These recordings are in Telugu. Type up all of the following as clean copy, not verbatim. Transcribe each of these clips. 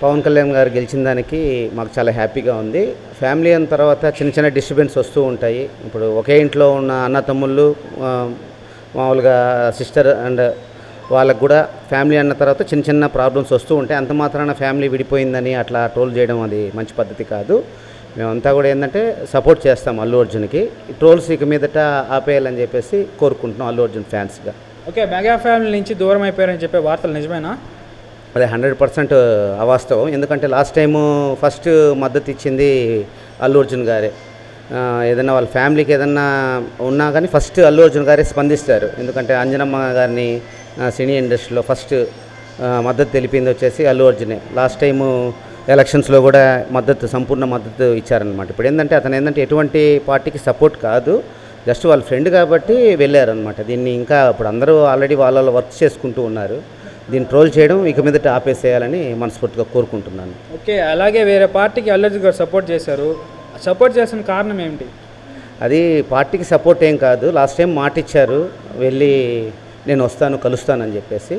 పవన్ కళ్యాణ్ గారు గెలిచిన దానికి మాకు చాలా హ్యాపీగా ఉంది. ఫ్యామిలీ అయిన తర్వాత చిన్న చిన్న డిస్టర్బెన్స్ వస్తూ ఉంటాయి. ఇప్పుడు ఒకే ఇంట్లో ఉన్న అన్న తమ్ముళ్ళు మామూలుగా సిస్టర్ అండ్ వాళ్ళకు కూడా ఫ్యామిలీ అన్న తర్వాత చిన్న చిన్న ప్రాబ్లమ్స్ వస్తూ ఉంటాయి. అంత మాత్రాన ఫ్యామిలీ విడిపోయిందని అట్లా ట్రోల్ చేయడం అది మంచి పద్ధతి కాదు. మేమంతా కూడా ఏంటంటే సపోర్ట్ చేస్తాం అల్లు అర్జున్కి. ట్రోల్స్ ఇక మీదట ఆపేయాలని చెప్పేసి కోరుకుంటున్నాం అల్లు అర్జున్ ఫ్యాన్స్గా. ఓకే, మెగా ఫ్యామిలీ నుంచి దూరం అయిపోయారని చెప్పే వార్తలు నిజమేనా? అదే 100% అవాస్తవం. ఎందుకంటే లాస్ట్ టైము ఫస్ట్ మద్దతు ఇచ్చింది అల్లు అర్జున్ గారే. ఏదైనా వాళ్ళ ఫ్యామిలీకి ఏదన్నా ఉన్నా కానీ ఫస్ట్ అల్లు అర్జున్ గారే స్పందిస్తారు. ఎందుకంటే అంజనమ్మ గారిని సినీ ఇండస్ట్రీలో ఫస్ట్ మద్దతు తెలిపింది వచ్చేసి అల్లు అర్జునే. లాస్ట్ టైము ఎలక్షన్స్లో కూడా సంపూర్ణ మద్దతు ఇచ్చారనమాట. ఇప్పుడు ఏంటంటే అతను ఎటువంటి పార్టీకి సపోర్ట్ కాదు, జస్ట్ వాళ్ళ ఫ్రెండ్ కాబట్టి వెళ్ళారనమాట. దీన్ని ఇంకా ఇప్పుడు అందరూ ఆల్రెడీ వాళ్ళ వర్క్ చేసుకుంటూ ఉన్నారు. దీన్ని ట్రోల్ చేయడం ఇక మీదట ఆపేసేయాలని మనస్ఫూర్తిగా కోరుకుంటున్నాను. ఓకే, అలాగే వేరే పార్టీకి అల్లు అర్జున్ గారు సపోర్ట్ చేశారు. సపోర్ట్ చేసిన కారణం ఏమిటి? అది పార్టీకి సపోర్ట్ ఏం కాదు. లాస్ట్ టైం మాట ఇచ్చారు, వెళ్ళి నేను వస్తాను కలుస్తానని చెప్పేసి.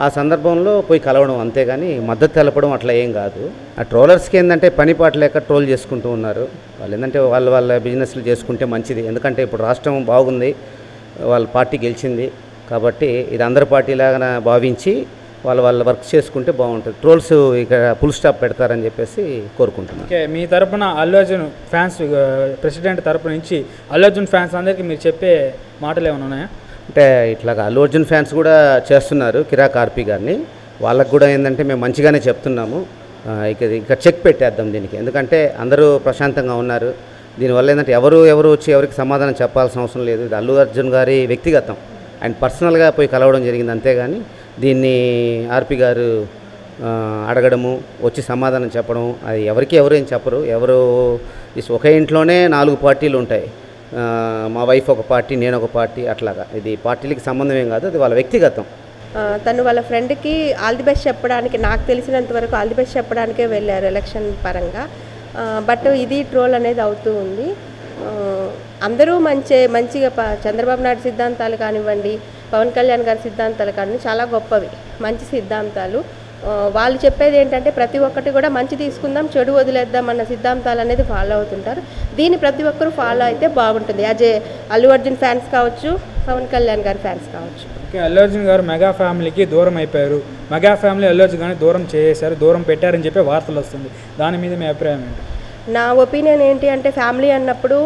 ఆ సందర్భంలో పోయి కలవడం అంతేగాని మద్దతు తెలపడం అట్లా ఏం కాదు. ఆ ట్రోలర్స్కి ఏంటంటే పని పాట లేక ట్రోల్ చేసుకుంటూ ఉన్నారు. వాళ్ళు ఏంటంటే వాళ్ళ బిజినెస్లు చేసుకుంటే మంచిది. ఎందుకంటే ఇప్పుడు రాష్ట్రం బాగుంది, వాళ్ళ పార్టీ గెలిచింది కాబట్టి ఇది అందరి పార్టీలాగా భావించి వాళ్ళ వర్క్ చేసుకుంటే బాగుంటుంది. ట్రోల్స్ ఇక ఫుల్ స్టాప్ పెడతారని చెప్పేసి కోరుకుంటున్నాను. ఓకే, మీ తరపున అల్లు అర్జున్ ఫ్యాన్స్ ప్రెసిడెంట్ తరపు నుంచి అల్లు అర్జున్ ఫ్యాన్స్ అందరికీ మీరు చెప్పే మాటలు ఏమైనా ఉన్నాయా? అంటే ఇట్లాగా అల్లు అర్జున్ ఫ్యాన్స్ కూడా చేస్తున్నారు కిరాక్ ఆర్పి గారిని. వాళ్ళకు కూడా ఏంటంటే మేము మంచిగానే చెప్తున్నాము. ఇక చెక్ పెట్టేద్దాం దీనికి. ఎందుకంటే అందరూ ప్రశాంతంగా ఉన్నారు. దీనివల్ల ఏంటంటే ఎవరు వచ్చి ఎవరికి సమాధానం చెప్పాల్సిన అవసరం లేదు. ఇది అల్లు అర్జున్ గారి వ్యక్తిగతం, ఆయన పర్సనల్గా పోయి కలవడం జరిగింది అంతేగాని దీన్ని ఆర్పి గారు అడగడము వచ్చి సమాధానం చెప్పడం అది ఎవరు ఏం చెప్పరు. ఒకే ఇంట్లోనే 4 పార్టీలు ఉంటాయి. మా వైఫ్ ఒక పార్టీ, నేను ఒక పార్టీ, అట్లాగా. ఇది పార్టీలకి సంబంధం ఏం కాదు, అది వాళ్ళ వ్యక్తిగతం. తను వాళ్ళ ఫ్రెండ్కి ఆల్ ది బెస్ట్ చెప్పడానికి, నాకు తెలిసినంత వరకు ఆల్ ది బెస్ట్ చెప్పడానికే వెళ్ళారు ఎలక్షన్ పరంగా. బట్ ఇది ట్రోల్ అనేది అవుతూ ఉంది. అందరూ మంచిగా చంద్రబాబు నాయుడు సిద్ధాంతాలు కానివ్వండి, పవన్ కళ్యాణ్ గారి సిద్ధాంతాలు కానివ్వండి చాలా గొప్పవి, మంచి సిద్ధాంతాలు. వాళ్ళు చెప్పేది ఏంటంటే ప్రతి ఒక్కటి కూడా మంచి తీసుకుందాం, చెడు వదిలేద్దాం అన్న సిద్ధాంతాలు అనేది ఫాలో అవుతుంటారు. దీన్ని ప్రతి ఒక్కరు ఫాలో అయితే బాగుంటుంది. As a Allu Arjun fans కావచ్చు, పవన్ కళ్యాణ్ గారి ఫ్యాన్స్ కావచ్చు. ఓకే, అల్లు అర్జున్ గారు మెగా ఫ్యామిలీకి దూరం అయిపోయారు. మెగా ఫ్యామిలీ అల్లు అర్జున్ గారిని దూరం చేశారు, దూరం పెట్టారని చెప్పి వార్తలు వస్తుంది. దాని మీద మీ అభిప్రాయం ఏంటి? నా ఒపీనియన్ ఏంటి అంటే ఫ్యామిలీ అన్నప్పుడు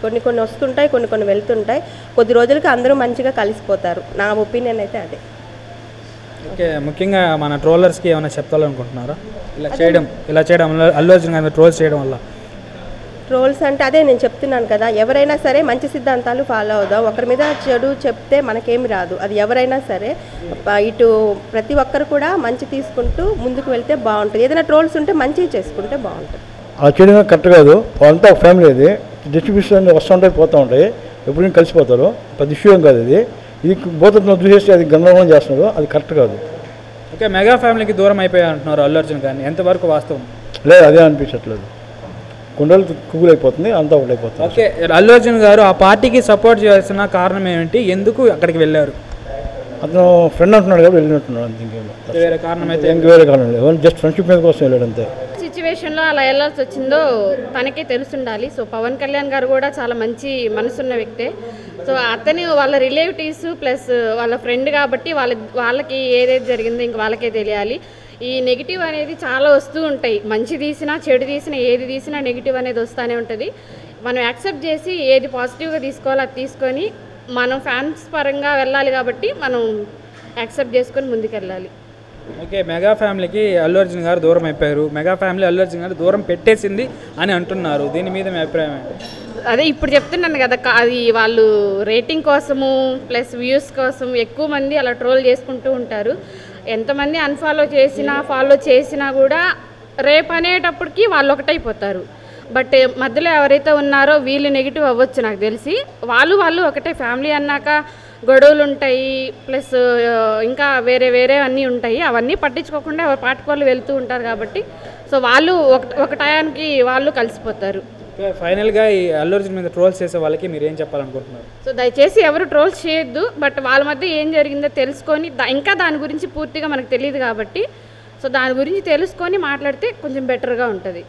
కొన్ని వస్తుంటాయి, కొన్ని వెళ్తుంటాయి. కొద్ది రోజులకి అందరూ మంచిగా కలిసిపోతారు. నా ఒపీనియన్ అయితే అదే. ఓకే, ముఖ్యంగా మన ట్రోలర్స్కి ఏమైనా చెప్తాలనుకుంటున్నారా? ఇలా చేయడం అల్లు అర్జున్ గారిని ట్రోల్స్ చేయడం వల్ల ట్రోల్స్ అంటే అదే నేను చెప్తున్నాను కదా, ఎవరైనా సరే మంచి సిద్ధాంతాలు ఫాలో అవుదాం. ఒకరి మీద చెడు చెప్తే మనకేమి రాదు. అది ఎవరైనా సరే ఇటు ప్రతి ఒక్కరు కూడా మంచి తీసుకుంటూ ముందుకు వెళ్తే బాగుంటుంది. ఏదైనా ట్రోల్స్ ఉంటే మంచి చేసుకుంటే బాగుంటుంది. ఆ చేయడం కరెక్ట్ కాదు. వాళ్ళంతా ఒక ఫ్యామిలీ, అది డిస్ట్రిబ్యూషన్ వస్తుంటాయి పోతూ ఉంటాయి, ఎప్పుడు కలిసిపోతారు. పెద్ద ఇష్యూ ఏం కాదు. ఇది భూతత్వం చూసేసి అది గందరగోళం చేస్తున్నారు, అది కరెక్ట్ కాదు. ఓకే, మెగా ఫ్యామిలీకి దూరం అయిపోయా అంటున్నారు అల్లు అర్జున్ గారిని, ఎంతవరకు వాస్తవం? లేదు, అదే అనిపించట్లేదు. కుండలు కుగులైపోతుంది, అంతా ఒకటైపోతుంది. ఓకే, అల్లు అర్జున్ గారు ఆ పార్టీకి సపోర్ట్ చేయాల్సిన కారణం ఏమిటి? ఎందుకు అక్కడికి వెళ్ళారు? అతను ఫ్రెండ్ అంటున్నాడు కాబట్టి వెళ్ళినట్టున్నాడు. అంతే, వేరే కారణం అయితే వేరే కారణం లేదు. జస్ట్ ఫ్రెండ్షిప్ మీద కోసం వెళ్ళాడు అంతే. సిచ్యువేషన్లో అలా వెళ్ళాల్సి వచ్చిందో తనకే తెలుసుండాలి. సో పవన్ కళ్యాణ్ గారు కూడా చాలా మంచి మనసున్న వ్యక్తే. సో అతను వాళ్ళ రిలేటివ్స్ ప్లస్ వాళ్ళ ఫ్రెండ్ కాబట్టి వాళ్ళకి ఏదైతే జరిగిందో ఇంక వాళ్ళకే తెలియాలి. ఈ నెగిటివ్ అనేది చాలా వస్తూ ఉంటాయి. మంచి తీసినా చెడు తీసినా ఏది తీసినా నెగిటివ్ అనేది వస్తూనే ఉంటుంది. మనం యాక్సెప్ట్ చేసి ఏది పాజిటివ్గా తీసుకోవాలో అది తీసుకొని మనం ఫ్యాన్స్ పరంగా వెళ్ళాలి కాబట్టి మనం యాక్సెప్ట్ చేసుకొని ముందుకెళ్ళాలి. ఓకే, మెగా ఫ్యామిలీకి అల్లు అర్జున్ గారు దూరం అయిపోయారు. మెగా ఫ్యామిలీ అల్లు అర్జున్ గారు దూరం పెట్టేసింది అని అంటున్నారు. దీని మీద మీ అభిప్రాయం ఏంటి? అదే ఇప్పుడు చెప్తున్నాను కదా, అది వాళ్ళు రేటింగ్ కోసము ప్లస్ వ్యూస్ కోసం ఎక్కువ మంది అలా ట్రోల్ చేసుకుంటూ ఉంటారు. ఎంతమంది అన్ఫాలో చేసినా ఫాలో చేసినా కూడా రేపు అనేటప్పటికి వాళ్ళు ఒకటైపోతారు. బట్ మధ్యలో ఎవరైతే ఉన్నారో వీళ్ళు నెగిటివ్ అవ్వచ్చు నాకు తెలిసి. వాళ్ళు ఒకటే ఫ్యామిలీ అన్నాక గొడవలు ఉంటాయి, ప్లస్ ఇంకా వేరే అన్నీ ఉంటాయి. అవన్నీ పట్టించుకోకుండా ఎవరి పాటికి వాళ్ళు వెళ్తూ ఉంటారు కాబట్టి సో వాళ్ళు ఒక టయానికి వాళ్ళు కలిసిపోతారు. ఫైనల్గా ఈ అల్లు అర్జున్ మీద ట్రోల్స్ చేసే వాళ్ళకి మీరు ఏం చెప్పాలనుకుంటున్నారు? సో దయచేసి ఎవరు ట్రోల్స్ చేయొద్దు. బట్ వాళ్ళ మధ్య ఏం జరిగిందో తెలుసుకొని ఇంకా దాని గురించి పూర్తిగా మనకు తెలియదు కాబట్టి సో దాని గురించి తెలుసుకొని మాట్లాడితే కొంచెం బెటర్గా ఉంటుంది.